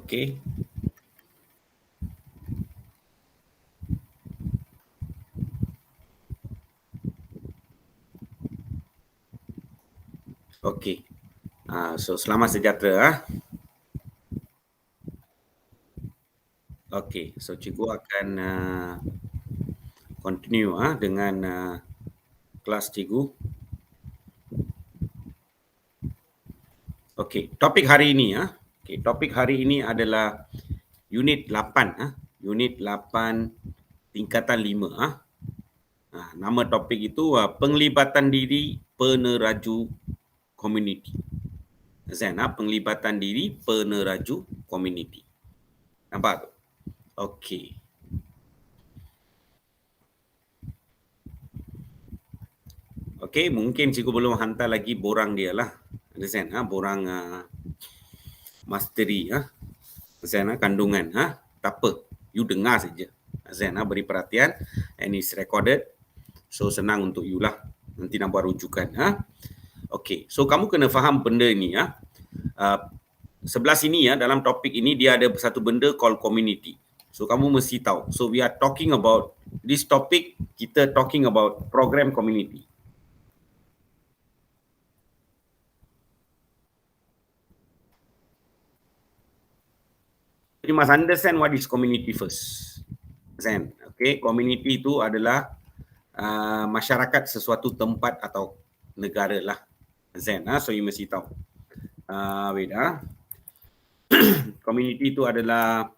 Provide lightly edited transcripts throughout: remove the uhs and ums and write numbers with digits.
Okey. Okey. So selamat sejahtera. Okey, so cikgu akan continue dengan kelas cikgu. Okey, topik hari ini topik hari ini adalah unit 8 unit 8 tingkatan 5 nama topik itu penglibatan diri peneraju komuniti. Penglibatan diri peneraju komuniti. Nampak tu? Okey. Okey, mungkin cikgu belum hantar lagi borang dia lah. Understand? Borang mastery kandungan. Tak apa. You dengar saja. Beri perhatian. And it's recorded. So senang untuk you lah. Nanti nak buat rujukan. Okey. So kamu kena faham benda ni sebelah sini dalam topik ini dia ada satu benda called community. So kamu mesti tahu. So we are talking about this topic, kita talking about program community. You must understand what is community first. Okay, community itu adalah masyarakat sesuatu tempat atau negara lah. So you mesti tahu. Community itu adalah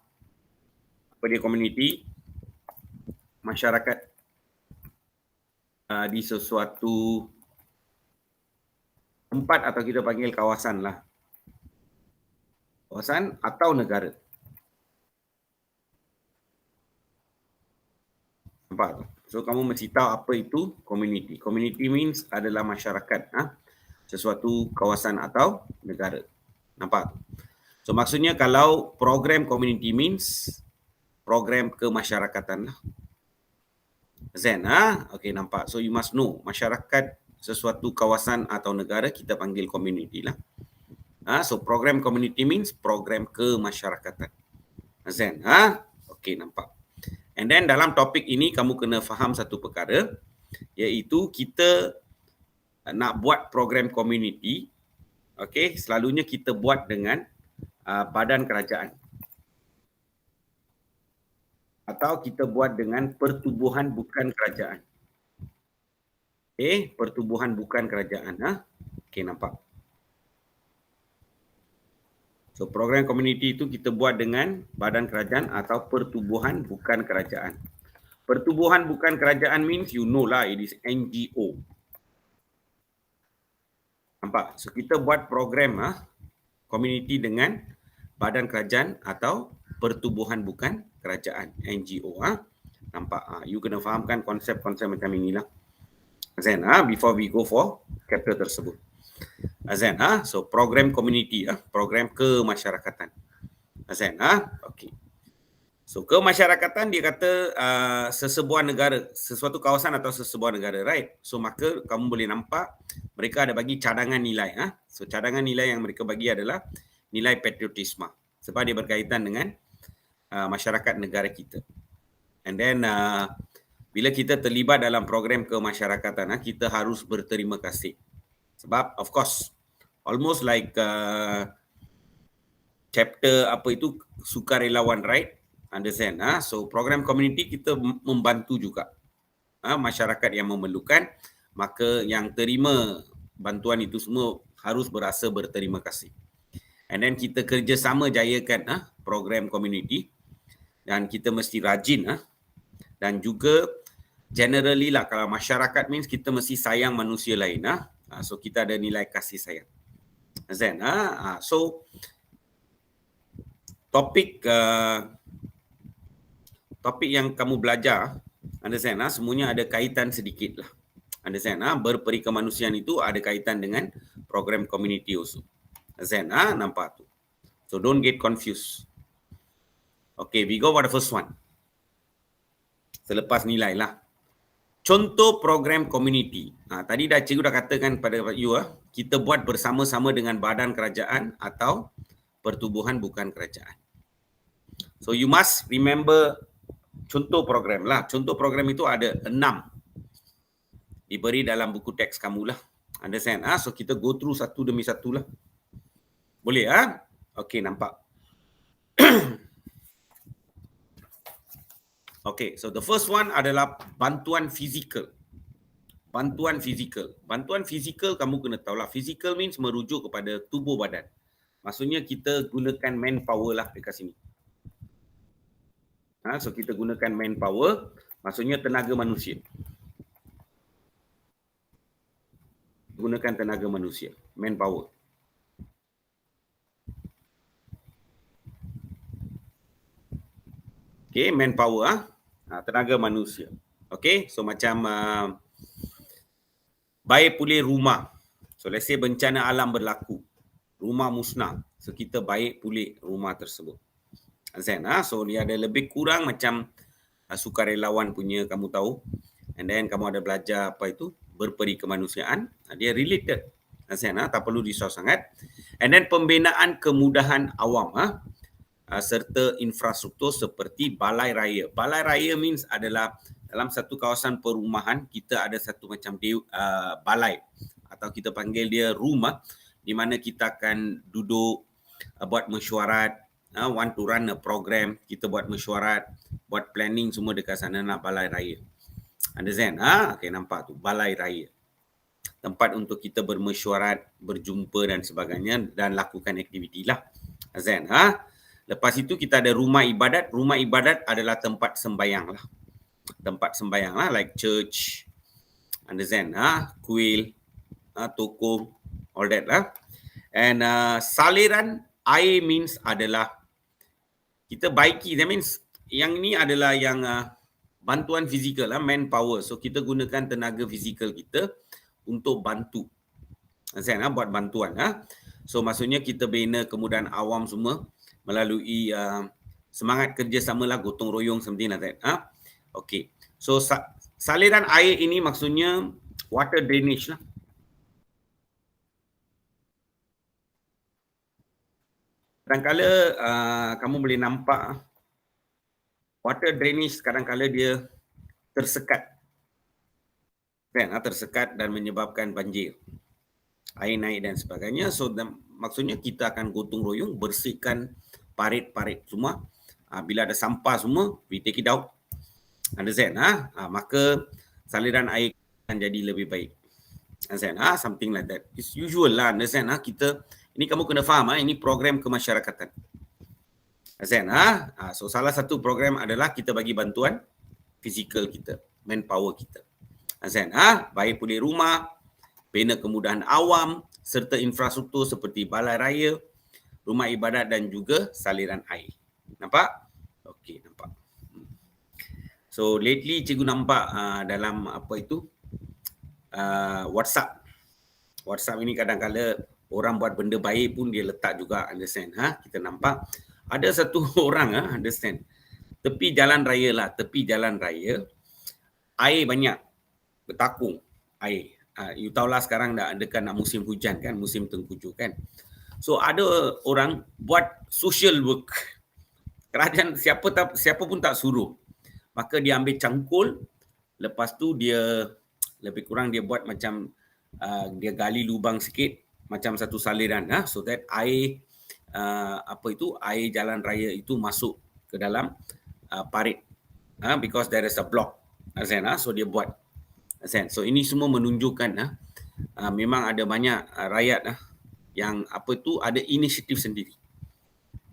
apa dia community? Masyarakat di sesuatu tempat atau kita panggil kawasan lah. Kawasan atau negara. Nampak? So kamu mesti tahu apa itu community. Community means adalah masyarakat, sesuatu kawasan atau negara. Nampak? So maksudnya kalau program community means program kemasyarakatan lah. Okay, nampak. So you must know masyarakat sesuatu kawasan atau negara kita panggil community lah. So program community means program kemasyarakatan. Okay, nampak. And then dalam topik ini kamu kena faham satu perkara, iaitu kita nak buat program community, okay, selalunya kita buat dengan badan kerajaan. Atau kita buat dengan pertubuhan bukan kerajaan. Okay, pertubuhan bukan kerajaan. Okay, nampak. So program community itu kita buat dengan badan kerajaan atau pertubuhan bukan kerajaan. Pertubuhan bukan kerajaan means you know lah, it is NGO. Nampak? So kita buat program community dengan badan kerajaan atau pertubuhan bukan kerajaan, NGO. Nampak? You kena fahamkan konsep-konsep macam inilah. Before we go for chapter tersebut. So program community, program kemasyarakatan. Okay. So kemasyarakatan dia kata sesebuah negara, sesuatu kawasan atau sesebuah negara, right? So maka kamu boleh nampak mereka ada bagi cadangan nilai. So cadangan nilai yang mereka bagi adalah nilai patriotisme sebab dia berkaitan dengan masyarakat negara kita. And then bila kita terlibat dalam program kemasyarakatan, kita harus berterima kasih. Sebab of course almost like chapter apa itu sukarelawan, right? Understand? So program community kita membantu juga masyarakat yang memerlukan, maka yang terima bantuan itu semua harus berasa berterima kasih. And then kita kerjasama jayakan program community, dan kita mesti rajin dan juga generally lah, kalau masyarakat means kita mesti sayang manusia lain. So kita ada nilai kasih sayang. So topik yang kamu belajar, understand, semuanya ada kaitan sedikit lah. Understand, berperi kemanusiaan itu ada kaitan dengan program community also. Understand, nampak tu. So don't get confused. Okay, we go for the first one. Selepas nilai lah. Contoh program community. Tadi cikgu dah katakan pada you, kita buat bersama-sama dengan badan kerajaan atau pertubuhan bukan kerajaan. So you must remember contoh program lah. Contoh program itu ada 6. Diberi dalam buku teks kamu lah. Understand? So kita go through satu demi satu lah. Boleh Okay, nampak. Okay, so the first one adalah bantuan fizikal. Bantuan fizikal. Bantuan fizikal kamu kena tahu lah. Physical means merujuk kepada tubuh badan. Maksudnya kita gunakan manpower lah dekat sini. So kita gunakan manpower, maksudnya tenaga manusia. Gunakan tenaga manusia, manpower. Okay, manpower tenaga manusia. Okay, so macam baik pulih rumah. So let's say bencana alam berlaku, rumah musnah. So kita baik pulih rumah tersebut. So dia ada lebih kurang macam sukarelawan punya, kamu tahu. And then kamu ada belajar apa itu, berperi kemanusiaan. Dia related. Tak perlu risau sangat. And then pembinaan kemudahan awam serta infrastruktur seperti balai raya. Balai raya means adalah dalam satu kawasan perumahan kita ada satu macam balai atau kita panggil dia rumah di mana kita akan duduk buat mesyuarat, want to run a program, kita buat mesyuarat, buat planning semua dekat sana lah, balai raya. Understand? Okay, nampak tu, balai raya. Tempat untuk kita bermesyuarat, berjumpa dan sebagainya dan lakukan aktiviti lah. Understand? Lepas itu kita ada rumah ibadat. Rumah ibadat adalah tempat sembahyang lah. Tempat sembahyang lah, like church. Understand? Kuil, toko, all that lah. And saliran air means adalah kita baiki. That means yang ini adalah yang bantuan fizikal lah, manpower. So kita gunakan tenaga fizikal kita untuk bantu. Understand? Buat bantuan. So maksudnya kita bina kemudahan awam semua melalui semangat kerjasama lah, gotong royong something like that. Okay. So saliran air ini maksudnya water drainage lah. Kadang-kala kamu boleh nampak water drainage kadang-kala dia tersekat. Tersekat dan menyebabkan banjir. Air naik dan sebagainya. So maksudnya kita akan gotong royong bersihkan parit-parit semua. Bila ada sampah semua, we take it out. Understand? Maka saliran air akan jadi lebih baik. Understand? Something like that. It's usual lah. Understand? Kita, ini kamu kena faham. Ini program kemasyarakatan. Understand? So salah satu program adalah kita bagi bantuan fizikal kita, manpower kita. Understand? Baik pulih rumah, bina kemudahan awam serta infrastruktur seperti balai raya, rumah ibadat dan juga saliran air. Nampak? Okey, nampak. So lately cikgu nampak dalam apa itu WhatsApp. WhatsApp ini kadang-kala orang buat benda baik pun dia letak juga, understand? Kita nampak ada satu orang understand. Tepi jalan raya lah, tepi jalan raya air banyak bertakung air. You tahulah sekarang dah dekat nak musim hujan kan, musim tengkujuh kan. So ada orang buat social work. Kerajaan siapa pun tak suruh. Maka dia ambil cangkul, lepas tu dia lebih kurang dia buat macam dia gali lubang sikit macam satu saliran so that air air jalan raya itu masuk ke dalam parit because there is a block. So dia buat. So ini semua menunjukkan memang ada banyak rakyat yang ada inisiatif sendiri.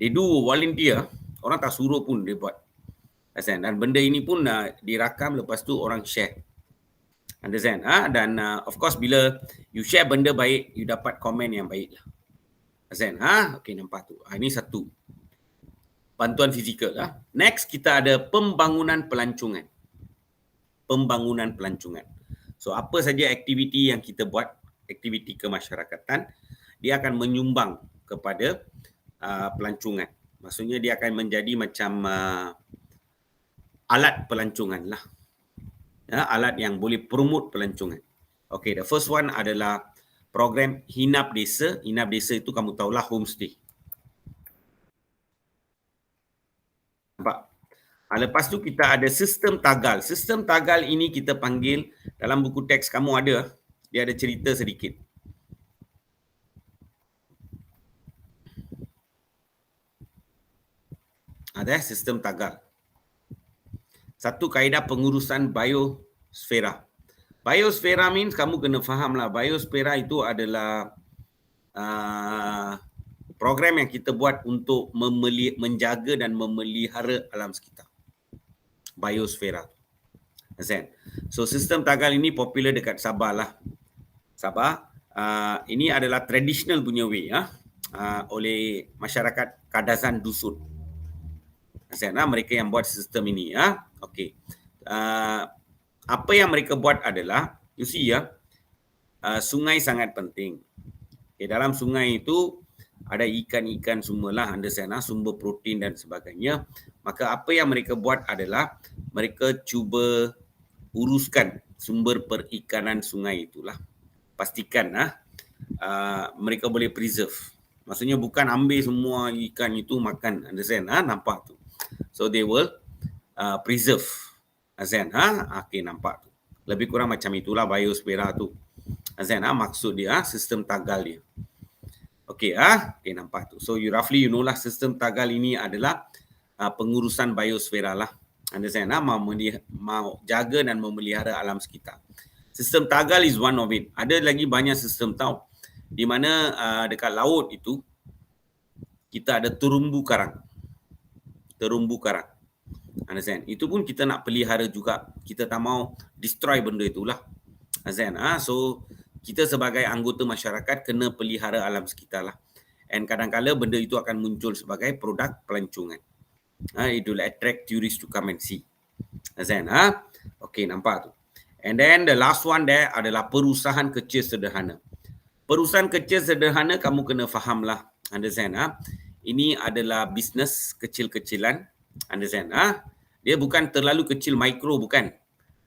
They do volunteer, orang tak suruh pun dia buat. Dan benda ini pun dirakam, lepas tu orang share. Understand? Dan of course bila you share benda baik, you dapat komen yang baik lah. Understand? Okay, nampak tu. Ini satu. Bantuan fizikal. Next kita ada pembangunan pelancongan. Pembangunan pelancongan. So apa saja aktiviti yang kita buat, aktiviti kemasyarakatan, dia akan menyumbang kepada pelancongan. Maksudnya dia akan menjadi macam alat pelancongan lah. Alat yang boleh promote pelancongan. Okay, the first one adalah program Hinap Desa. Hinap Desa itu kamu tahulah homestay. Lepas tu kita ada sistem tagal. Sistem tagal ini kita panggil, dalam buku teks kamu ada, dia ada cerita sedikit. Ada sistem tagal. Satu kaedah pengurusan biosfera. Biosfera means kamu kena faham lah. Biosfera itu adalah program yang kita buat untuk menjaga dan memelihara alam sekitar. Biosfera. So sistem tagal ini popular dekat Sabah lah. Sabah. Ini adalah traditional punya way oleh masyarakat Kadazan Dusun. Mereka yang buat sistem ini. Okey. Apa yang mereka buat adalah, you see sungai sangat penting. Dalam sungai itu ada ikan-ikan semualah, sumber protein dan sebagainya. Maka apa yang mereka buat adalah mereka cuba uruskan sumber perikanan sungai itulah. Pastikan mereka boleh preserve. Maksudnya bukan ambil semua ikan itu makan, nampak tu. So they will preserve. Okey, nampak tu. Lebih kurang macam itulah biosfera tu. Maksud dia sistem tagal dia. Okey, nampak tu. So you roughly know lah, sistem tagal ini adalah pengurusan biosfera lah. Mau jaga dan memelihara alam sekitar. Sistem tagal is one of it. Ada lagi banyak sistem tau. Di mana dekat laut itu kita ada terumbu karang. Terumbu karang. Itu pun kita nak pelihara juga. Kita tak mau destroy benda itulah. So kita sebagai anggota masyarakat kena pelihara alam sekitar lah. And kadang-kadang benda itu akan muncul sebagai produk pelancongan. It will attract tourists to come and see. Okey, nampak tu. And then the last one there adalah perusahaan kecil sederhana. Perusahaan kecil sederhana kamu kena faham lah. Ini adalah bisnes kecil-kecilan. Dia bukan terlalu kecil, mikro bukan.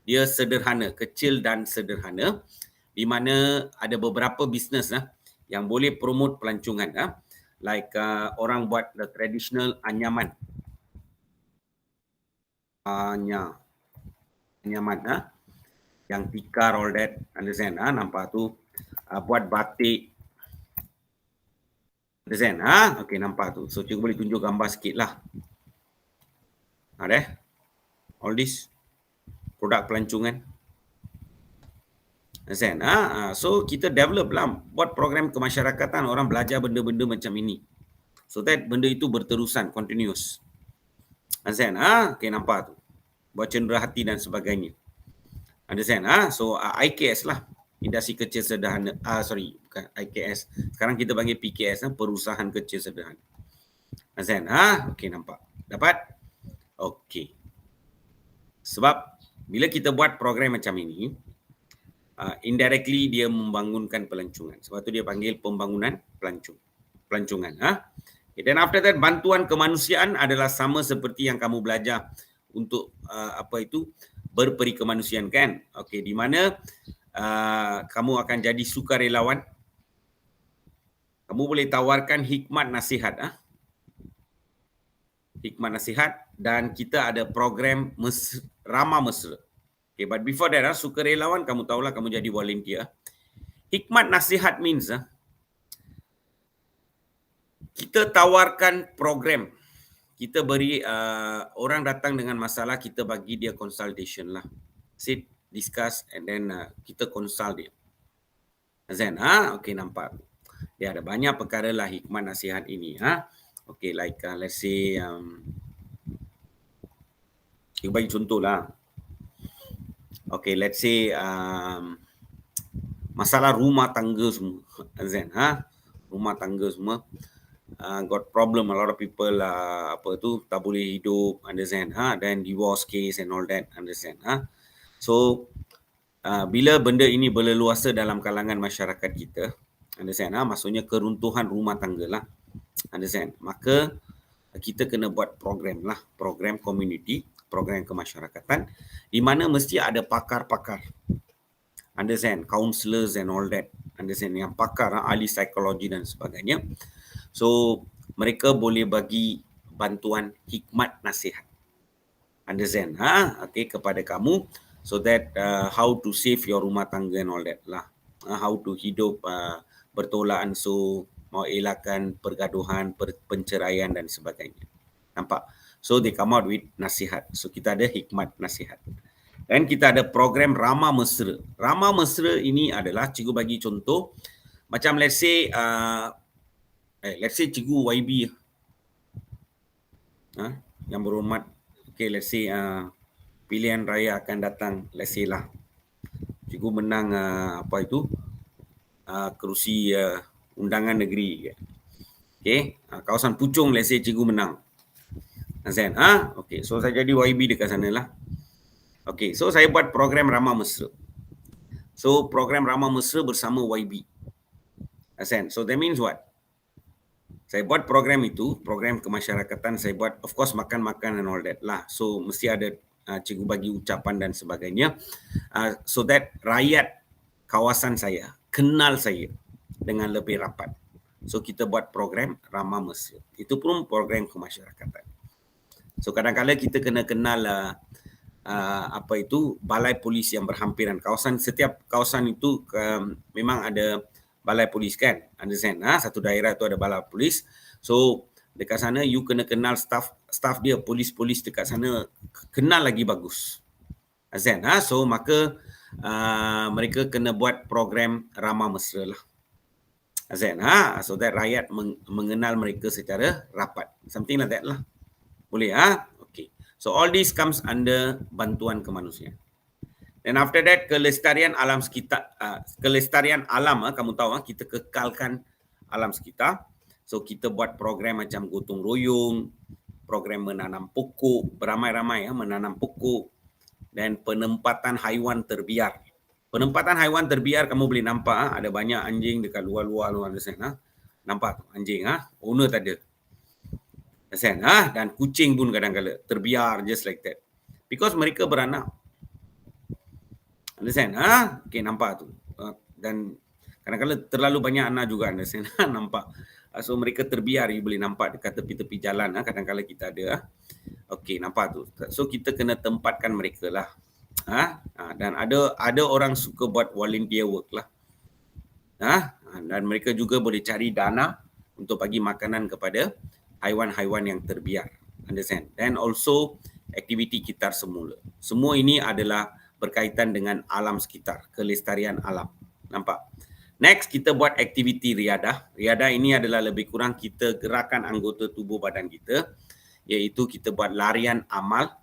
Dia sederhana, kecil dan sederhana. Di mana ada beberapa bisnes yang boleh promote pelancongan. Like orang buat the traditional anyaman. Anyaman. Yang tikar all that. Nampak tu. Buat batik. Okey, nampak tu. So cikgu boleh tunjuk gambar sikit lah. Ada all this produk pelancongan. So kita develop lah, buat program kemasyarakatan, orang belajar benda-benda macam ini. So that benda itu berterusan, continuous. Okey, nampak tu. Buat cenderahati dan sebagainya. So IKS lah, industri kecil sederhana. Bukan IKS. Sekarang kita panggil PKS, perusahaan kecil sederhana. Okey, nampak. Dapat? Okey. Sebab bila kita buat program macam ini, indirectly dia membangunkan pelancongan. Sebab tu dia panggil pembangunan pelancongan. Dan after that, bantuan kemanusiaan adalah sama seperti yang kamu belajar untuk berperi kemanusiaan kan. Okey, di mana kamu akan jadi sukarelawan. Kamu boleh tawarkan hikmat nasihat. Hikmat nasihat, dan kita ada program ramah mesra. Okay, but before that, sukarelawan kamu tahulah, kamu jadi volunteer. Hikmat nasihat means kita tawarkan program. Kita beri orang datang dengan masalah, kita bagi dia consultation lah. Sit, discuss and then kita consult dia. Okey, nampak. Dia ada banyak perkara lah hikmat nasihat ini. Okay, like let's say, kita bagi contoh lah. Okay, let's say masalah rumah tangga semua. Rumah tangga semua got problem. A lot of people tak boleh hidup, then divorce case and all that, So bila benda ini berleluasa dalam kalangan masyarakat kita, maksudnya keruntuhan rumah tangga lah. Maka kita kena buat program lah, program community, program kemasyarakatan, di mana mesti ada pakar-pakar, counselors and all that, yang pakar, ahli psikologi dan sebagainya. So mereka boleh bagi bantuan hikmat nasihat. Understand? Okay, kepada kamu, so that how to save your rumah tangga and all that lah. How to hidup bertolak ansur, mau elakkan pergaduhan, penceraian dan sebagainya. Nampak? So they come out with nasihat. So kita ada hikmat nasihat. Dan kita ada program Ramah Mesra. Ramah Mesra ini adalah cikgu bagi contoh, macam let's say cikgu YB yang berhormat, okay, let's say pilihan raya akan datang, let's say lah cikgu menang kerusi undangan negeri, okay, kawasan Puchong let's say cikgu menang, okay, so saya jadi YB dekat sana lah. Okay, so saya buat program Ramah Mesra. So program Ramah Mesra bersama YB. So that means what? Saya buat program itu, program kemasyarakatan saya buat, of course makan-makan and all that lah. So mesti ada cikgu bagi ucapan dan sebagainya. So that rakyat kawasan saya kenal saya dengan lebih rapat. So kita buat program Ramah Mesra. Itu pun program kemasyarakatan. So kadang-kadang kita kena kenal balai polis yang berhampiran. Setiap kawasan itu memang ada balai polis kan, understand? Satu daerah itu ada balai polis. So dekat sana you kena kenal staff dia, polis-polis dekat sana kenal lagi bagus, understand? So maka mereka kena buat program Ramah Mesra lah, understand? So that rakyat mengenal mereka secara rapat, something like that lah. Boleh? Okay. So all this comes under bantuan kemanusiaan. Dan after that, kelestarian alam sekitar, kelestarian alam, kamu tahu, kita kekalkan alam sekitar. So kita buat program macam gotong royong, program menanam pokok, beramai-ramai menanam pokok, dan penempatan haiwan terbiar. Penempatan haiwan terbiar kamu boleh nampak, ada banyak anjing dekat luar-luar sana. Nampak anjing, owner tak ada. Dan kucing pun kadang-kadang terbiar just like that. Because mereka beranak. Understand? Okay, nampak tu. Dan kadang-kadang terlalu banyak anak juga, understand? Nampak. So mereka terbiar, you boleh nampak dekat tepi-tepi jalan, kadang-kadang kita ada. Okay, nampak tu. So kita kena tempatkan mereka lah. Dan ada orang suka buat volunteer work lah. Dan mereka juga boleh cari dana untuk bagi makanan kepada haiwan-haiwan yang terbiar. Understand? Dan also aktiviti kitar semula. Semua ini adalah berkaitan dengan alam sekitar, kelestarian alam. Nampak? Next, kita buat aktiviti riadah. Riadah ini adalah lebih kurang kita gerakan anggota tubuh badan kita, iaitu kita buat larian amal,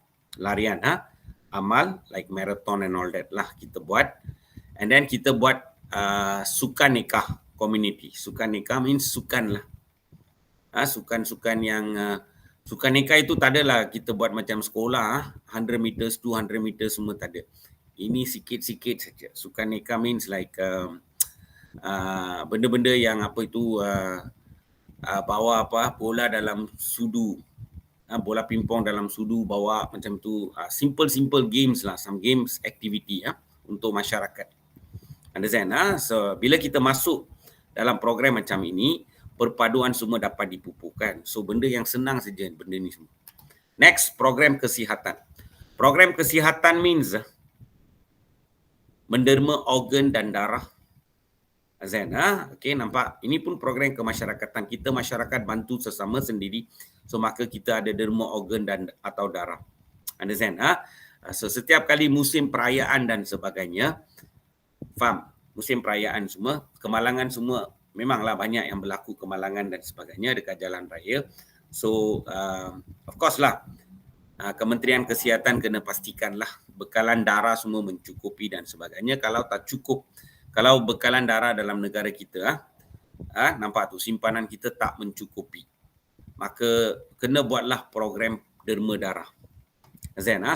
amal like marathon and all that lah kita buat. And then kita buat sukan nikah community. Sukan nikah means sukan lah. Sukan-sukan yang sukan nikah itu tak adalah kita buat macam sekolah 100 meters, 200 meters semua tak ada. Ini sikit-sikit saja. Sukan nikah means like benda-benda yang bawa bola dalam sudu, bola pingpong dalam sudu bawa macam tu, simple games lah, some games activity untuk masyarakat. Understand? So bila kita masuk dalam program macam ini, perpaduan semua dapat dipupukkan. So benda yang senang saja benda ni semua. Next, program kesihatan. Program kesihatan means menderma organ dan darah. Azan, okay, nampak? Ini pun program kemasyarakatan kita, masyarakat bantu sesama sendiri. So maka kita ada derma organ dan atau darah. Understand? So setiap kali musim perayaan dan sebagainya, faham? Musim perayaan semua, kemalangan semua, memanglah banyak yang berlaku kemalangan dan sebagainya dekat jalan raya. So of course lah, Kementerian Kesihatan kena pastikanlah bekalan darah semua mencukupi dan sebagainya. Kalau tak cukup, kalau bekalan darah dalam negara kita, nampak tu simpanan kita tak mencukupi, maka kena buatlah program derma darah.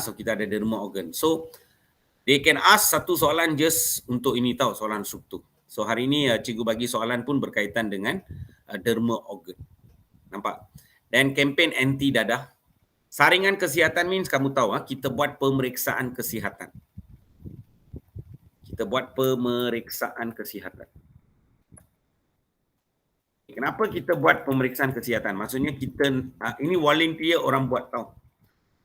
So kita ada derma organ. So they can ask satu soalan just untuk ini tahu, soalan subtu. So hari ini cikgu bagi soalan pun berkaitan dengan derma organ. Nampak? Dan kempen anti dadah. Saringan kesihatan means kamu tahu, kita buat pemeriksaan kesihatan. Kita buat pemeriksaan kesihatan. Kenapa kita buat pemeriksaan kesihatan? Maksudnya kita, ini volunteer orang buat tahu.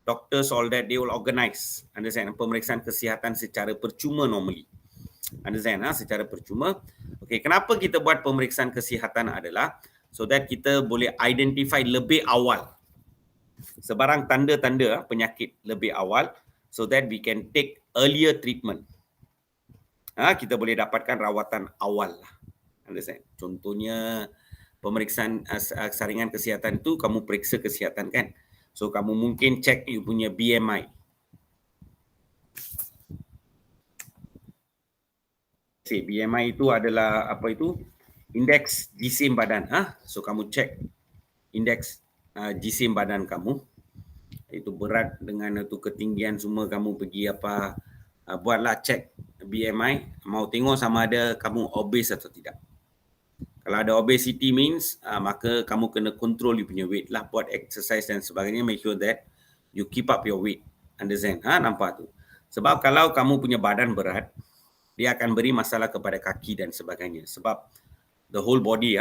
doctors, all that, they will organize, understand, pemeriksaan kesihatan secara percuma normally. Understand, secara percuma. Okay, kenapa kita buat pemeriksaan kesihatan adalah so that kita boleh identify lebih awal sebarang tanda-tanda penyakit lebih awal so that we can take earlier treatment. Kita boleh dapatkan rawatan awal lah. Understand? Contohnya pemeriksaan saringan kesihatan tu kamu periksa kesihatan kan. So kamu mungkin check you punya BMI. BMI itu adalah apa itu? Indeks jisim badan. So kamu check indeks jisim badan kamu. Itu berat dengan itu ketinggian semua kamu pergi apa buatlah check BMI, mau tengok sama ada kamu obese atau tidak. Kalau ada obesity means maka kamu kena control you punya weight lah, buat exercise dan sebagainya, make sure that you keep up your weight. Understand? Nampak tu. Sebab kalau kamu punya badan berat, dia akan beri masalah kepada kaki dan sebagainya. Sebab the whole body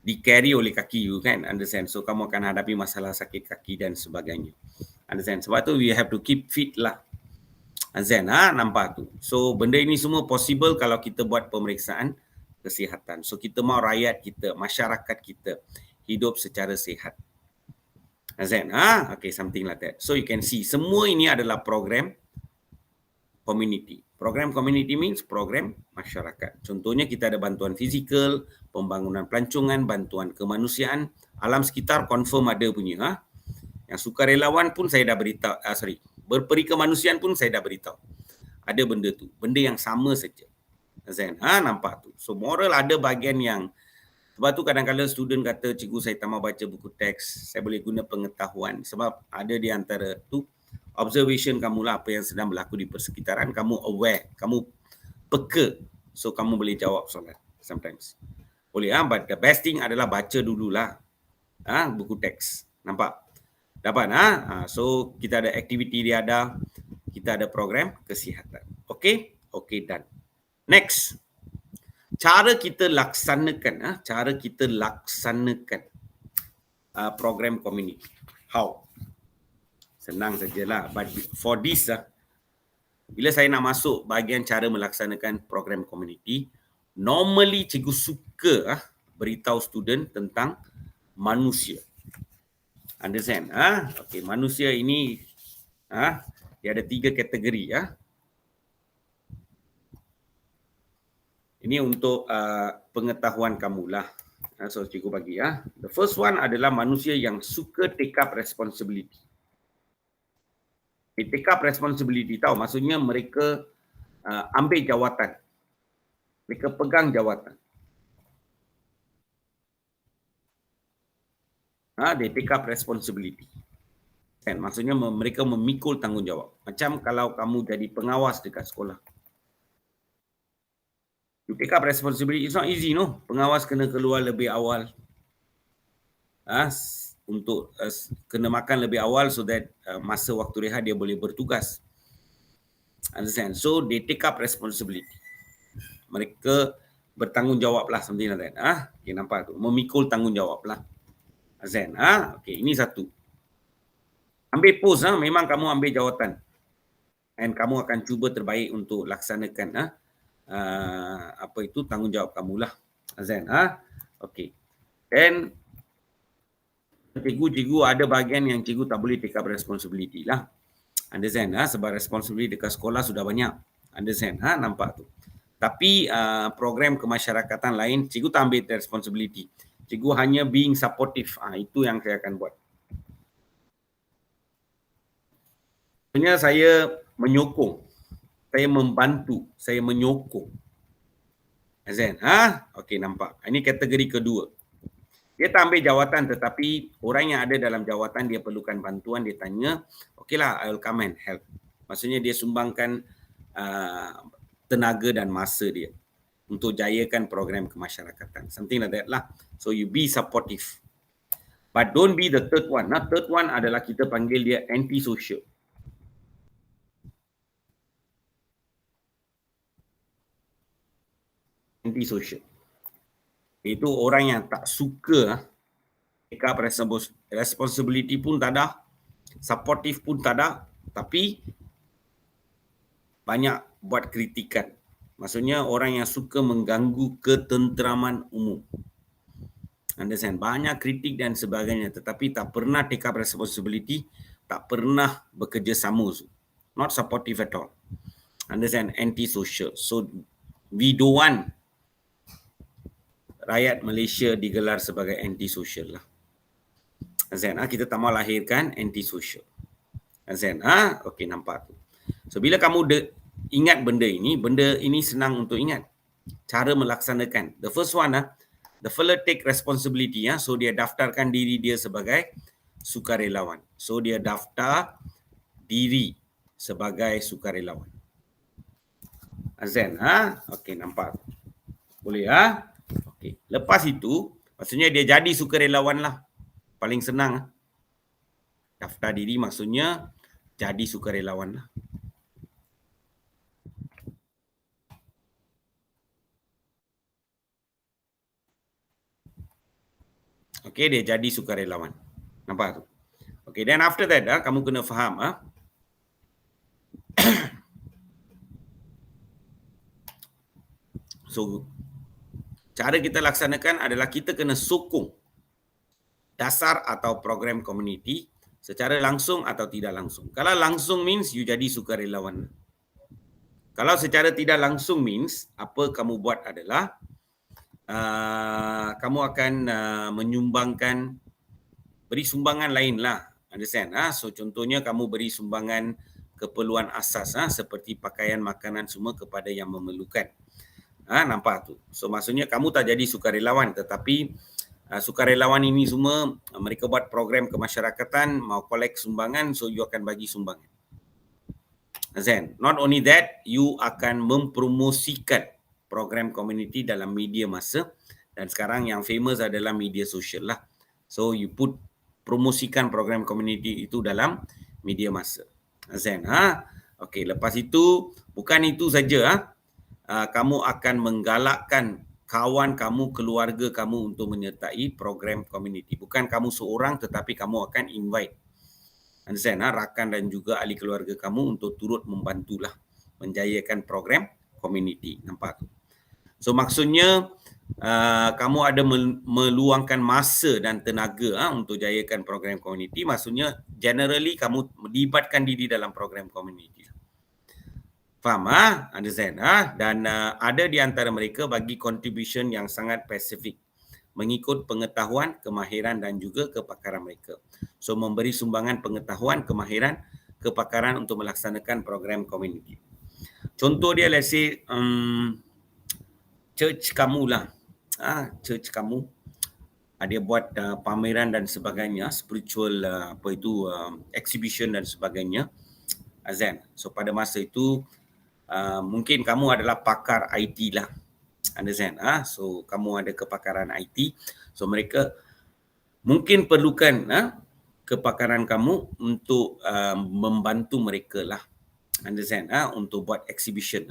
di carry oleh kaki you kan, understand? So kamu akan hadapi masalah sakit kaki dan sebagainya. Understand? Sebab tu we have to keep fit lah. Zen, nampak tu. So benda ini semua possible kalau kita buat pemeriksaan kesihatan. So kita mau rakyat kita, masyarakat kita hidup secara sihat. Zen, okay, something like that. So you can see semua ini adalah program community. Program community means program masyarakat. Contohnya kita ada bantuan fizikal, pembangunan pelancongan, bantuan kemanusiaan, alam sekitar confirm ada punya. Yang sukarelawan pun saya dah beritahu, berperi kemanusiaan pun saya dah beritahu. Ada benda tu, benda yang sama saja. Zain, nampak tu. So moral ada bahagian yang, sebab tu kadang-kadang student kata, cikgu saya tak mau baca buku teks, saya boleh guna pengetahuan. Sebab ada di antara tu, observation kamu lah apa yang sedang berlaku di persekitaran, kamu aware, kamu peka. So kamu boleh jawab soalan sometimes. Boleh, but the best thing adalah baca dululah buku teks. Nampak? Dapat, so kita ada aktiviti dia ada, kita ada program kesihatan. Okay, done. Next, cara kita laksanakan, program community. How? Senang sajalah. But for this, bila saya nak masuk bahagian cara melaksanakan program community, normally cikgu suka beritahu student tentang manusia. Understand? Okay, manusia ini dia ada 3 kategori. Ini untuk pengetahuan kamulah. So cikgu bagi. The first one adalah manusia yang suka take up responsibility. Take up responsibility tahu maksudnya mereka ambil jawatan. Mereka pegang jawatan. They take up responsibility. Kan? Maksudnya mereka memikul tanggungjawab. Macam kalau kamu jadi pengawas dekat sekolah. You take up responsibility. It's not easy, no? Pengawas kena keluar lebih awal. Untuk kena makan lebih awal so that masa waktu rehat dia boleh bertugas. Understand? So they take up responsibility. Mereka bertanggungjawab lah something like that. Okay, nampak tu. Memikul tanggungjawab lah. Zen, okay, ini satu. Ambil post, memang kamu ambil jawatan. And kamu akan cuba terbaik untuk laksanakan tanggungjawab kamulah. Zen, okay. Then cikgu ada bahagian yang cikgu tak boleh take up responsibility lah. Understand? Sebab responsibility dekat sekolah sudah banyak. Understand? Nampak tu. Tapi program kemasyarakatan lain, cikgu tak ambil responsibility. Cikgu hanya being supportive. Itu yang saya akan buat. Sebenarnya saya menyokong. Saya membantu. Saya menyokong. Azan? Okey, nampak. Ini kategori kedua. Dia tak ambil jawatan tetapi orang yang ada dalam jawatan dia perlukan bantuan, dia tanya, okeylah, I will come and help. Maksudnya dia sumbangkan tenaga dan masa dia untuk jayakan program kemasyarakatan. Something like that lah. So you be supportive. But don't be the third one. Third one adalah kita panggil dia anti-social. Anti-social. Itu orang yang tak suka take up responsibility pun tak ada, supportive pun tak ada, tapi banyak buat kritikan. Maksudnya orang yang suka mengganggu ketenteraman umum. Understand? Banyak kritik dan sebagainya, tetapi tak pernah take up responsibility, tak pernah bekerja sama. Not supportive at all. Understand? Anti-social. So, we don't want rakyat Malaysia digelar sebagai anti-social lah. Understand? Kita tak mau lahirkan anti-social. Understand? Okey, nampak tu. So, bila kamu ingat benda ini senang untuk ingat. Cara melaksanakan. The first one, the fella take responsibility. So, dia daftarkan diri dia sebagai sukarelawan. So, dia daftar diri sebagai sukarelawan. Azan, okey, nampak. Boleh, okey. Lepas itu, maksudnya dia jadi sukarelawan lah. Paling senang. Daftar diri maksudnya jadi sukarelawan lah. Okey, dia jadi sukarelawan. Nampak tu? Okey, then after that, kamu kena faham. So, cara kita laksanakan adalah kita kena sokong dasar atau program komuniti secara langsung atau tidak langsung. Kalau langsung means you jadi sukarelawan. Kalau secara tidak langsung means apa kamu buat adalah kamu akan menyumbangkan, beri sumbangan lain lah. Understand? So contohnya kamu beri sumbangan keperluan asas seperti pakaian, makanan semua kepada yang memerlukan. Nampak tu. So maksudnya kamu tak jadi sukarelawan, tetapi sukarelawan ini semua mereka buat program kemasyarakatan, mau collect sumbangan, so you akan bagi sumbangan. Understand? Not only that, you akan mempromosikan program community dalam media masa, dan sekarang yang famous adalah media sosial lah. So you promosikan program community itu dalam media masa. Understand? Okey, lepas itu bukan itu saja, kamu akan menggalakkan kawan kamu, keluarga kamu untuk menyertai program community. Bukan kamu seorang, tetapi kamu akan invite, understand, rakan dan juga ahli keluarga kamu untuk turut membantulah menjayakan program community. Nampak tu? So maksudnya kamu ada meluangkan masa dan tenaga untuk jayakan program community. Maksudnya generally kamu melibatkan diri dalam program community. Faham? Understand? Dan ada di antara mereka bagi contribution yang sangat spesifik mengikut pengetahuan, kemahiran dan juga kepakaran mereka. So memberi sumbangan pengetahuan, kemahiran, kepakaran untuk melaksanakan program community. Contoh dia, let's say church kamu lah. Church kamu dia buat pameran dan sebagainya, spiritual exhibition dan sebagainya. Azan. So pada masa itu mungkin kamu adalah pakar IT lah. Understand? So kamu ada kepakaran IT. So mereka mungkin perlukan kepakaran kamu untuk membantu mereka lah. Understand? Untuk buat exhibition.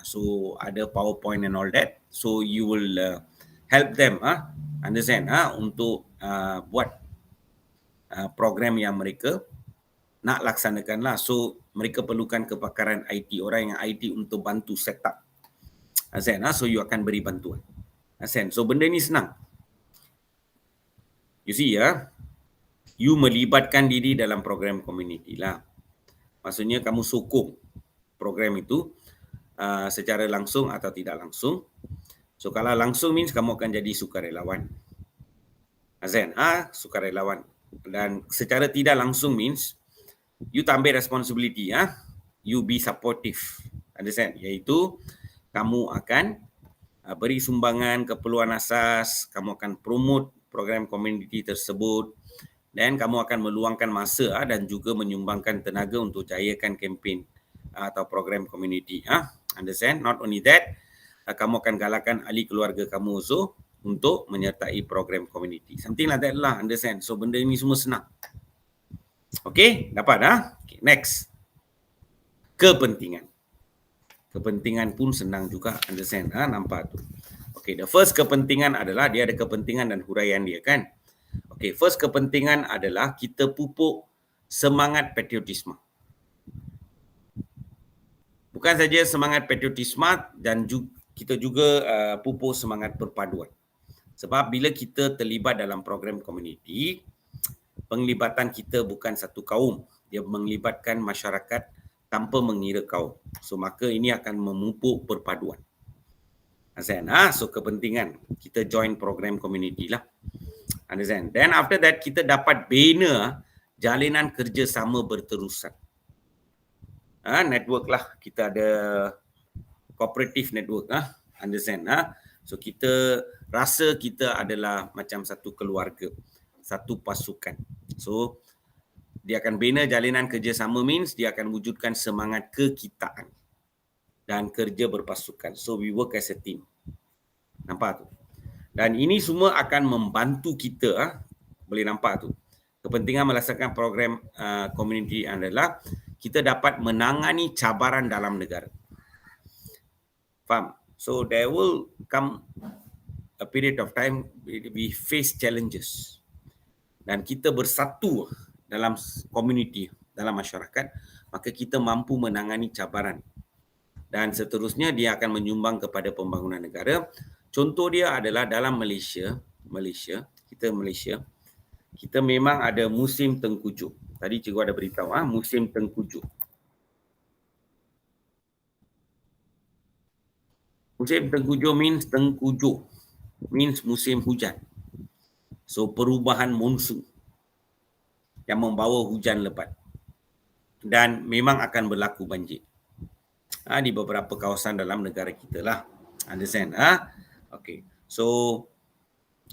So ada PowerPoint and all that. So you will help them. Understand? Untuk buat program yang mereka nak laksanakan lah. So mereka perlukan kepakaran IT, orang yang IT untuk bantu set up. So you akan beri bantuan. So benda ni senang. You see you melibatkan diri dalam program community lah. Maksudnya kamu sokong program itu secara langsung atau tidak langsung. So kalau langsung means kamu akan jadi sukarelawan. Sukarelawan. Dan secara tidak langsung means you tak ambil responsibility, you be supportive. Understand? Iaitu kamu akan beri sumbangan keperluan asas, kamu akan promote program community tersebut, dan kamu akan meluangkan masa dan juga menyumbangkan tenaga untuk jayakan kempen atau program community. Understand? Not only that, kamu akan galakkan ahli keluarga kamu also untuk menyertai program community. Something like that lah, understand? So benda ini semua senang. Okay, dapat Okay, next. Kepentingan. Kepentingan pun senang juga, understand? Nampak tu. Okay, the first kepentingan adalah dia ada kepentingan dan huraian dia kan. Okay, first kepentingan adalah kita pupuk semangat patriotisme. Bukan saja semangat patriotisme dan kita juga pupuk semangat perpaduan. Sebab bila kita terlibat dalam program komuniti, penglibatan kita bukan satu kaum. Dia melibatkan masyarakat tanpa mengira kaum. So, maka ini akan memupuk perpaduan. Understand? So, kepentingan kita join program komuniti lah. Understand? Then after that, kita dapat bina jalinan kerjasama berterusan. Network lah. Kita ada cooperative network. Understand? So, kita rasa kita adalah macam satu keluarga, satu pasukan. So, dia akan bina jalinan kerjasama means dia akan wujudkan semangat kekitaan dan kerja berpasukan. So, we work as a team. Nampak tu? Dan ini semua akan membantu kita, boleh nampak tu. Kepentingan melaksanakan program community adalah kita dapat menangani cabaran dalam negara. Faham? So there will come a period of time we face challenges. Dan kita bersatu dalam community, dalam masyarakat, maka kita mampu menangani cabaran. Dan seterusnya dia akan menyumbang kepada pembangunan negara. Contoh dia adalah dalam Malaysia, kita memang ada musim tengkujuh. Tadi cikgu ada beritahu, musim tengkujuh. Musim tengkujuh means musim hujan. So, perubahan monsun yang membawa hujan lebat. Dan memang akan berlaku banjir. Di beberapa kawasan dalam negara kita lah. Understand? Okay. So,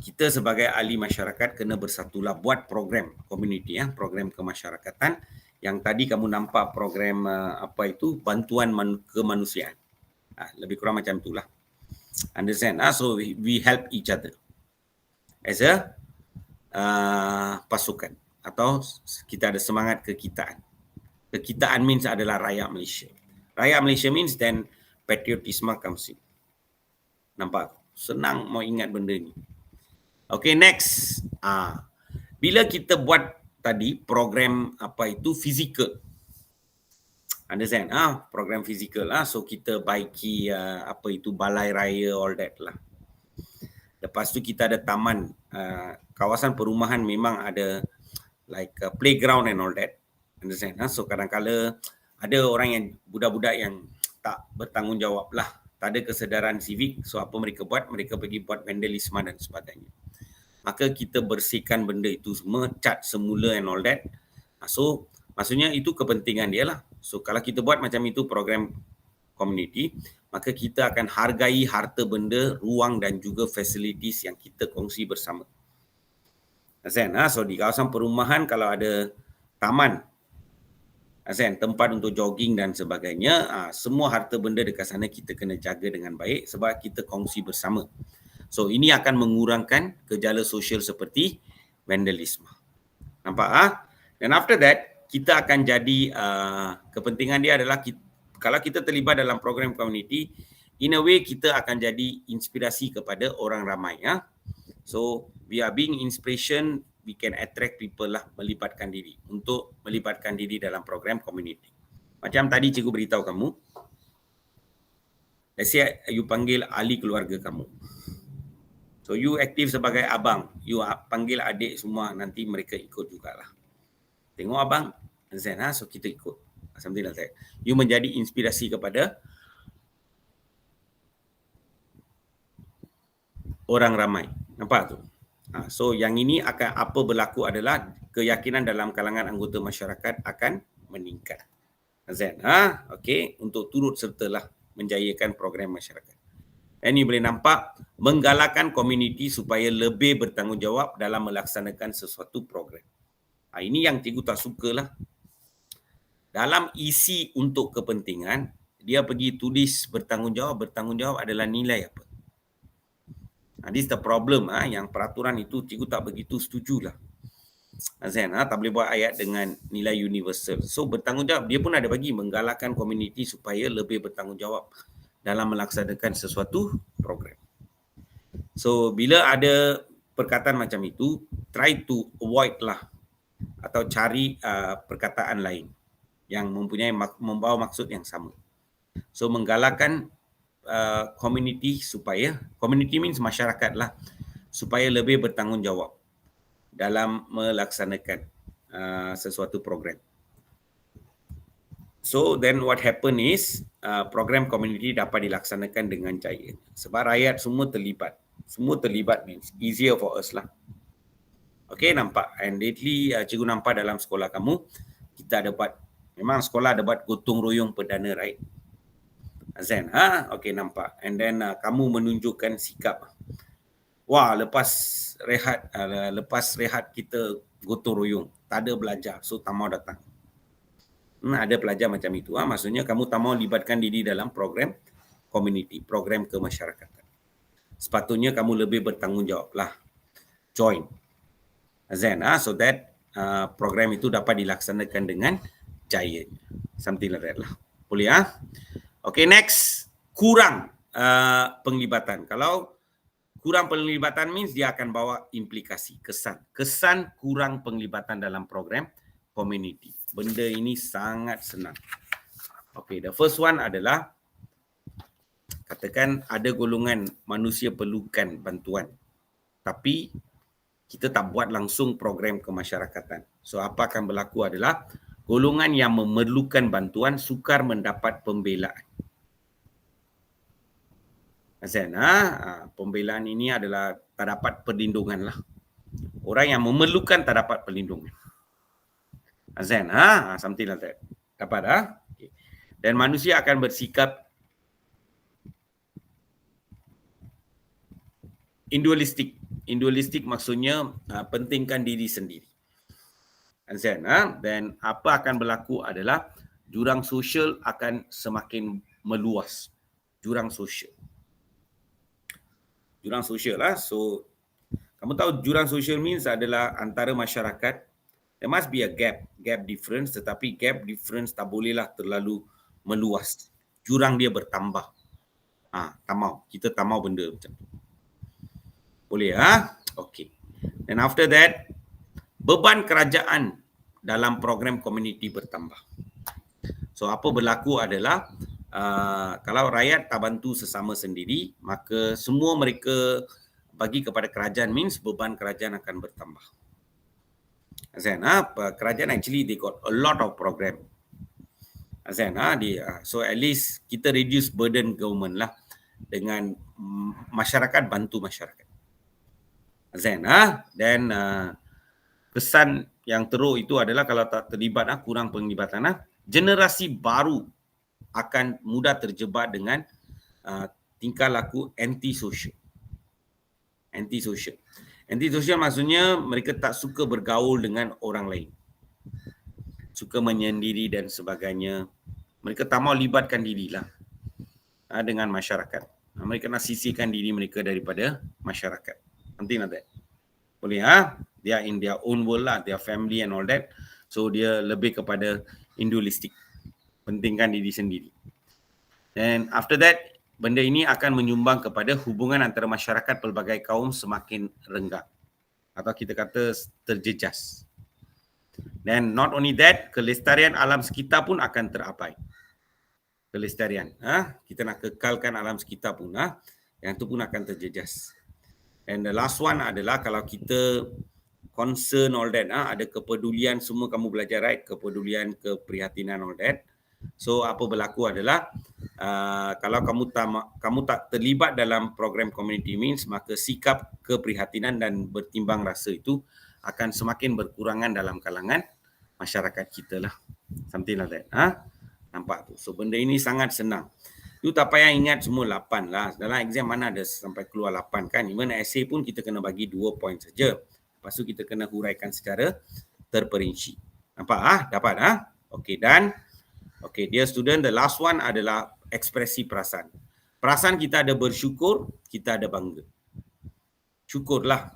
kita sebagai ahli masyarakat kena bersatulah buat program community, program kemasyarakatan. Yang tadi kamu nampak program bantuan kemanusiaan. Lebih kurang macam itulah. Understand? So, we help each other as a pasukan. Atau kita ada semangat kekitaan. Kekitaan means adalah rakyat Malaysia. Rakyat Malaysia means then patriotisme comes in. Nampak? Senang mau ingat benda ni. Okay, next. Bila kita buat tadi program fizikal. Understand? Program fizikal lah. So kita baiki balai raya all that lah. Lepas tu kita ada taman, kawasan perumahan memang ada like playground and all that. Understand? So kadang-kala ada orang yang budak-budak yang tak bertanggungjawab lah. Tak ada kesedaran civic. So apa mereka buat? Mereka pergi buat vandalisme dan sebagainya. Maka kita bersihkan benda itu semua, cat semula and all that. So maksudnya itu kepentingan dia lah. So kalau kita buat macam itu program community, maka kita akan hargai harta benda, ruang dan juga facilities yang kita kongsi bersama. So di kawasan perumahan kalau ada taman, tempat untuk jogging dan sebagainya, semua harta benda dekat sana kita kena jaga dengan baik sebab kita kongsi bersama. So ini akan mengurangkan gejala sosial seperti vandalisme. Nampak? Dan after that, kita akan jadi, kepentingan dia adalah kalau kita terlibat dalam program community, in a way kita akan jadi inspirasi kepada orang ramai. So we are being inspiration, we can attract people lah, melibatkan diri dalam program community. Macam tadi cikgu beritahu kamu, let's say you panggil ahli keluarga kamu. So you aktif sebagai abang, you panggil adik semua, nanti mereka ikut jugalah. Tengok abang, so kita ikut. Something like that. You menjadi inspirasi kepada orang ramai. Nampak tu? So yang ini akan apa berlaku adalah keyakinan dalam kalangan anggota masyarakat akan meningkat. Okay, untuk turut sertalah menjayakan program masyarakat. Ini boleh nampak menggalakkan komuniti supaya lebih bertanggungjawab dalam melaksanakan sesuatu program. Ini yang cikgu tak sukalah. Dalam isi untuk kepentingan, dia pergi tulis bertanggungjawab adalah nilai apa? This is the problem. Yang peraturan itu cikgu tak begitu setujulah. Tak boleh buat ayat dengan nilai universal. So bertanggungjawab, dia pun ada bagi menggalakkan komuniti supaya lebih bertanggungjawab dalam melaksanakan sesuatu program. So bila ada perkataan macam itu, try to avoid lah atau cari perkataan lain yang membawa maksud yang sama. So menggalakkan community supaya, community means masyarakat lah, supaya lebih bertanggungjawab dalam melaksanakan sesuatu program. So then what happen is program community dapat dilaksanakan dengan jaya sebab rakyat semua terlibat. Semua terlibat means easier for us lah. Okay, nampak? And lately cikgu nampak dalam sekolah kamu, kita ada buat, memang sekolah ada buat gotong royong perdana, right? Azan, okay, nampak. And then kamu menunjukkan sikap. Wah, lepas rehat kita gotong royong, tak ada belajar, so tak mau datang. Ada pelajar macam itu. Maksudnya kamu tak mau libatkan diri dalam program community, program kemasyarakatan. Sepatutnya kamu lebih bertanggungjawab lah. Join. Azan, so that program itu dapat dilaksanakan dengan jaya. Something like that lah. Boleh Okay, next. Kurang penglibatan. Kalau kurang penglibatan means dia akan bawa implikasi, kesan. Kesan kurang penglibatan dalam program community. Benda ini sangat senang. Okay, the first one adalah katakan ada golongan manusia perlukan bantuan, tapi kita tak buat langsung program kemasyarakatan. So apa akan berlaku adalah golongan yang memerlukan bantuan sukar mendapat pembelaan. Azan, pembelaan ini adalah tak dapat perlindungan lah. Orang yang memerlukan tak dapat perlindungan. Azan, something like that. Dapat okay. Dan manusia akan bersikap individualistik. Individualistik maksudnya pentingkan diri sendiri. Azan, dan apa akan berlaku adalah jurang sosial akan semakin meluas. Jurang sosial. Jurang sosial lah. So kamu tahu jurang sosial means adalah antara masyarakat. There must be a gap difference, tetapi gap difference tak bolehlah terlalu meluas. Jurang dia bertambah. Tak mau. Kita tak mau benda macam tu. Boleh Okay. And after that, beban kerajaan dalam program community bertambah. So apa berlaku adalah kalau rakyat tak bantu sesama sendiri, maka semua mereka bagi kepada kerajaan means beban kerajaan akan bertambah. Azan, kerajaan actually they got a lot of program. Azan, so at least kita reduce burden government lah dengan masyarakat bantu masyarakat. Azan, dan kesan yang teruk itu adalah kalau tak terlibat kurang penglibatan, generasi baru akan mudah terjebak dengan tingkah laku anti-social. Anti-social. Anti-social maksudnya mereka tak suka bergaul dengan orang lain. Suka menyendiri dan sebagainya. Mereka tak mau libatkan dirilah dengan masyarakat. Mereka nak sisihkan diri mereka daripada masyarakat. Nanti nanti. Boleh They are in their own world lah, their family and all that. So dia lebih kepada individualistik. Pentingkan diri sendiri. And after that, benda ini akan menyumbang kepada hubungan antara masyarakat pelbagai kaum semakin renggang. Atau kita kata terjejas. Dan not only that, kelestarian alam sekitar pun akan terabai. Kelestarian. Kita nak kekalkan alam sekitar pun. Yang itu pun akan terjejas. And the last one adalah kalau kita concern all that. Ada kepedulian, semua kamu belajar, right? Kepedulian, keprihatinan all that. So apa berlaku adalah kalau kamu tak terlibat dalam program community means, maka sikap keprihatinan dan bertimbang rasa itu akan semakin berkurangan dalam kalangan masyarakat kita lah. Something like that. Nampak tu. So benda ini sangat senang. You tak payah ingat semua 8 lah. Dalam exam mana ada sampai keluar 8 kan. Even essay pun kita kena bagi 2 point saja. Lepas tu kita kena huraikan secara terperinci. Nampak dapat Okay, dan okay, dear student, the last one adalah ekspresi perasaan. Perasaan kita ada bersyukur, kita ada bangga. Syukurlah.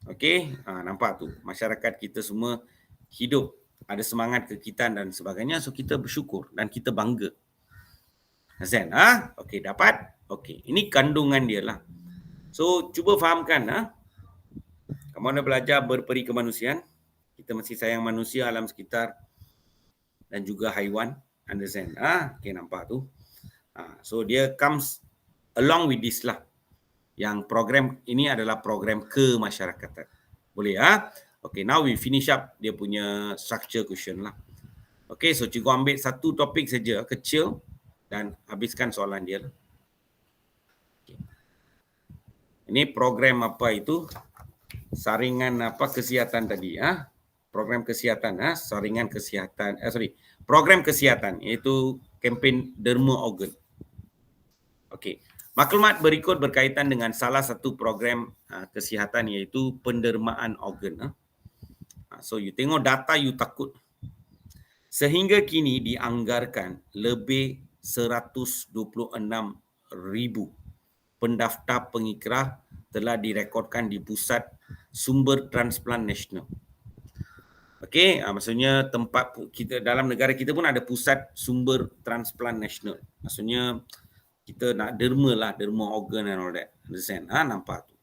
Okay, nampak tu. Masyarakat kita semua hidup, ada semangat kekitan dan sebagainya. So kita bersyukur dan kita bangga. Azan, okay, dapat? Okay, ini kandungan dia lah. So cuba fahamkan Kamu nak belajar berperi kemanusiaan. Kita mesti sayang manusia, alam sekitar dan juga haiwan. Understand? Okay, nampak tu. So dia comes along with this lah. Yang program ini adalah program kemasyarakatan. Boleh Okay, now we finish up dia punya structure question lah. Okay, so cikgu ambil satu topik saja kecil dan habiskan soalan dia. Okay. Ini program apa itu? Saringan apa kesihatan tadi program kesihatan saringan kesihatan program kesihatan iaitu kempen derma organ. Okey, maklumat berikut berkaitan dengan salah satu program kesihatan iaitu pendermaan organ. So you tengok data you takut. Sehingga kini dianggarkan lebih 126,000 pendaftar pengikrah telah direkodkan di Pusat Sumber Transplant Nasional. Okey, maksudnya tempat kita dalam negara kita pun ada Pusat Sumber Transplant Nasional. Maksudnya kita nak derma organ and all that. Understand? Nampak tu.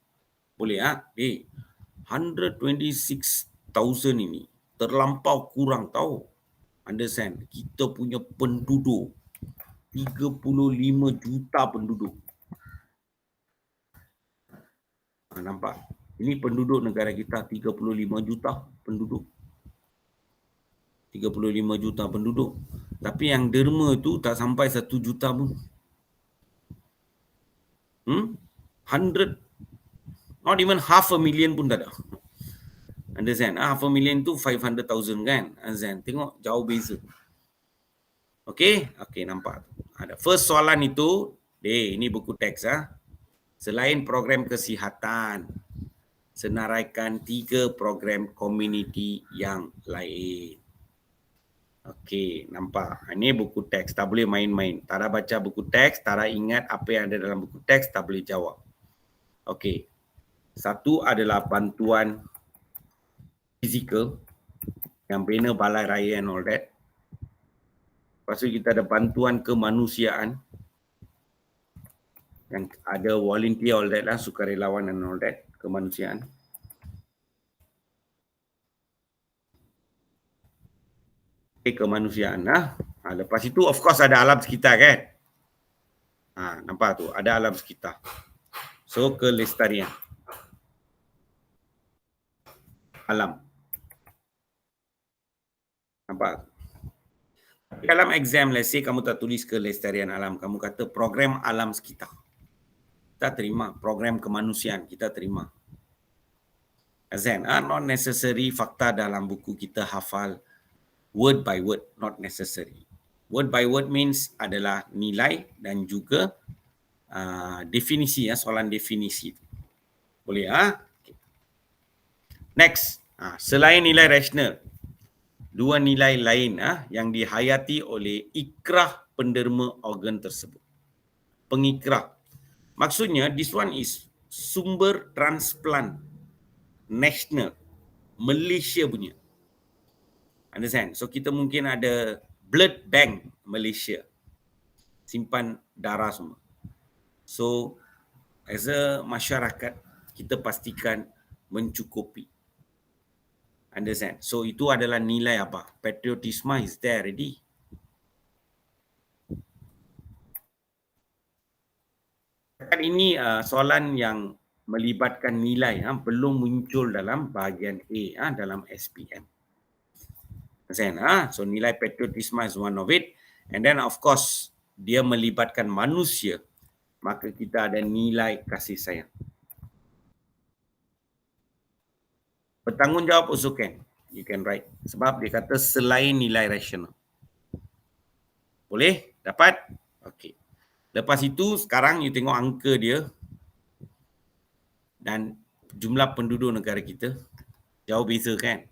Boleh 126,000 ini terlampau kurang tahu. Understand? Kita punya penduduk 35 juta penduduk. Nampak? Ini penduduk negara kita 35 juta penduduk. 35 juta penduduk. Tapi yang derma tu tak sampai 1 juta pun. 100, not even 500,000 pun tak ada. Understand? 500,000 tu 500,000 kan? Understand? Tengok jauh beza. Okay, nampak. Ada first soalan itu, ini buku teks Selain program kesihatan, senaraikan 3 program komuniti yang lain. Okey, nampak. Ini buku teks, tak boleh main-main. Tak ada baca buku teks, tak ada ingat apa yang ada dalam buku teks, tak boleh jawab. Okey. Satu adalah bantuan fizikal yang bina balai raya and all that. Lepas tu kita ada bantuan kemanusiaan yang ada volunteer all that lah, sukarelawan and all that, kemanusiaan. Kemanusiaan lepas itu of course ada alam sekitar kan. Nampak tu, ada alam sekitar. So kelestarian alam. Nampak? Dalam exam, let's say kamu tak tulis kelestarian alam, kamu kata program alam sekitar. Kita terima. Program kemanusiaan, kita terima. Not necessary fakta dalam buku kita hafal word by word, not necessary. Word by word means adalah nilai dan juga definisi, soalan definisi. Boleh Okay. Next, selain nilai rasional, 2 nilai lain yang dihayati oleh ikrah penderma organ tersebut. Pengikrah. Maksudnya, this one is Sumber Transplant Nasional, Malaysia punya. Understand? So kita mungkin ada blood bank Malaysia, simpan darah semua. So as a masyarakat, kita pastikan mencukupi. Understand? So itu adalah nilai apa? Patriotisme is there already. Ini soalan yang melibatkan nilai belum muncul dalam bahagian A dalam SPM. So nilai patriotisme is one of it, and then of course dia melibatkan manusia, maka kita ada nilai kasih sayang. Bertanggungjawab also can. You can write. Sebab dia kata selain nilai rasional. Boleh? Dapat? Okey. Lepas itu sekarang you tengok angka dia dan jumlah penduduk negara kita jauh beza kan.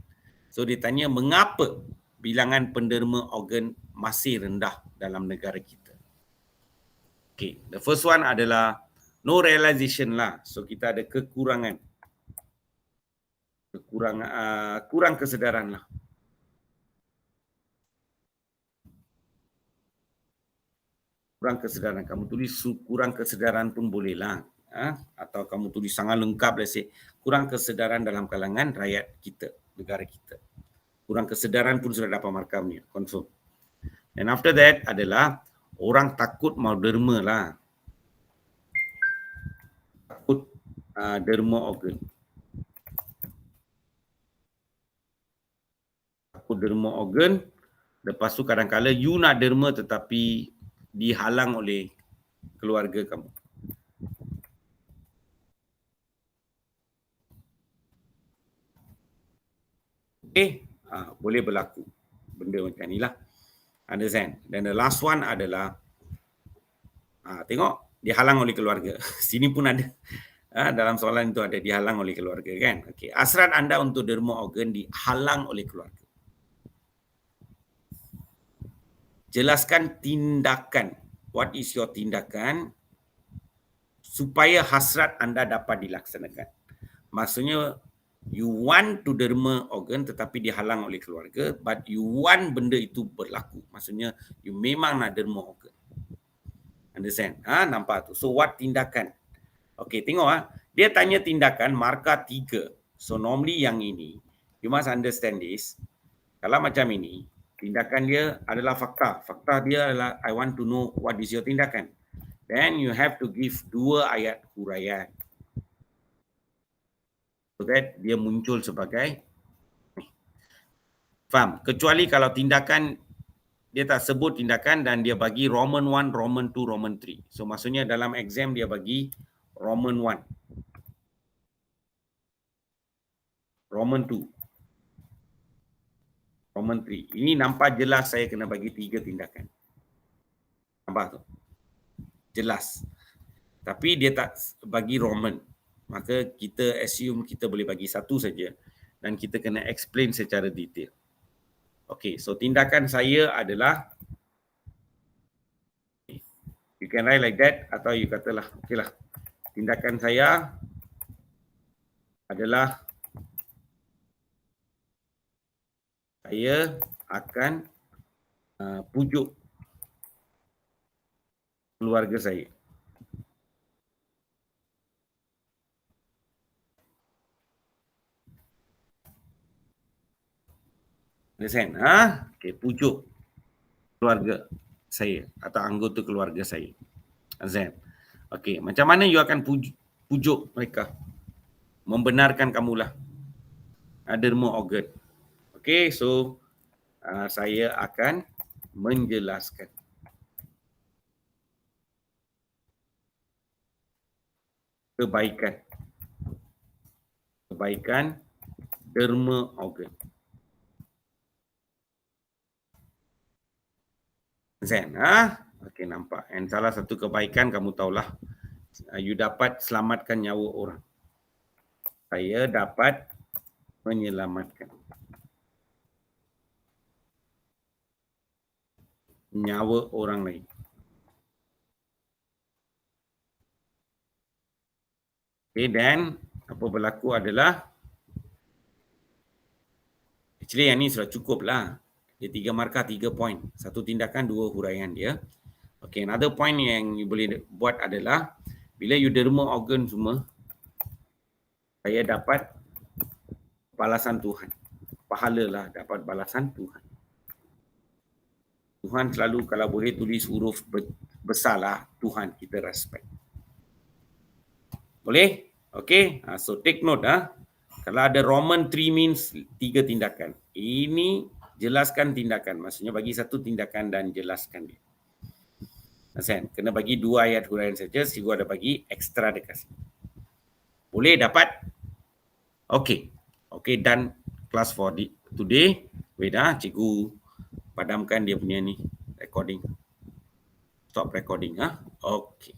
So dia tanya mengapa bilangan penderma organ masih rendah dalam negara kita. Okay, the first one adalah no realization lah. So kita ada kekurangan. Kurang kesedaran lah. Kurang kesedaran. Kamu tulis kurang kesedaran pun boleh lah. atau kamu tulis sangat lengkap, let's say, kurang kesedaran dalam kalangan rakyat kita, negara kita. Kurang kesedaran pun sudah dapat markah ni, confirm. And after that adalah orang takut mau derma lah. Takut derma organ. Takut derma organ. Lepas tu kadang-kadang you nak derma tetapi dihalang oleh keluarga kamu. Boleh berlaku benda macam ni lah. Understand? Dan the last one adalah tengok dihalang oleh keluarga. Sini pun ada. Dalam soalan itu ada dihalang oleh keluarga kan. Okay. Hasrat anda untuk derma organ dihalang oleh keluarga. Jelaskan tindakan. What is your tindakan supaya hasrat anda dapat dilaksanakan. Maksudnya you want to derma organ tetapi dihalang oleh keluarga, but you want benda itu berlaku. Maksudnya you memang nak derma organ. Understand? Nampak tu. So what tindakan? Okay, tengok dia tanya tindakan markah 3. So normally yang ini, you must understand this. Kalau macam ini, tindakan dia adalah fakta. Fakta dia adalah I want to know what is your tindakan. Then you have to give 2 ayat huraian. So that dia muncul sebagai faham. Kecuali kalau tindakan dia tak sebut tindakan dan dia bagi Roman 1, Roman 2, Roman 3. So maksudnya dalam exam dia bagi Roman 1, Roman 2, Roman 3. Ini nampak jelas saya kena bagi 3 tindakan. Nampak tu? Jelas. Tapi dia tak bagi Roman. Maka kita assume kita boleh bagi 1 saja. Dan kita kena explain secara detail. Okay, so tindakan saya adalah, you can write like that atau you katalah, okay lah. Tindakan saya adalah saya akan pujuk keluarga saya. Understand? Okay, pujuk keluarga saya atau anggota keluarga saya. Understand? Okay, macam mana you akan pujuk mereka? Membenarkan kamulah derma organ. Okay, so saya akan menjelaskan. Kebaikan derma organ. Zen, okey, nampak. And salah satu kebaikan kamu tahulah, you dapat selamatkan nyawa orang. Saya dapat menyelamatkan nyawa orang lain. Okay, dan apa berlaku adalah, actually yang ni sudah cukup lah. Dia 3 markah, 3 poin. 1 tindakan, 2 huraian dia. Okay, another point yang you boleh buat adalah, bila you derma organ semua, saya dapat balasan Tuhan. Pahala lah, dapat balasan Tuhan. Tuhan selalu kalau boleh tulis huruf besar lah, Tuhan kita respect. Boleh? Okay, so take note. Kalau ada Roman 3 means 3 tindakan. Ini jelaskan tindakan. Maksudnya bagi 1 tindakan dan jelaskan dia. Maksudnya kena bagi 2 ayat huraian saja. Cikgu ada bagi ekstra dia kasih. Boleh dapat? Okay. Okay, done class for today. Wait cikgu padamkan dia punya ni recording. Stop recording. Okay.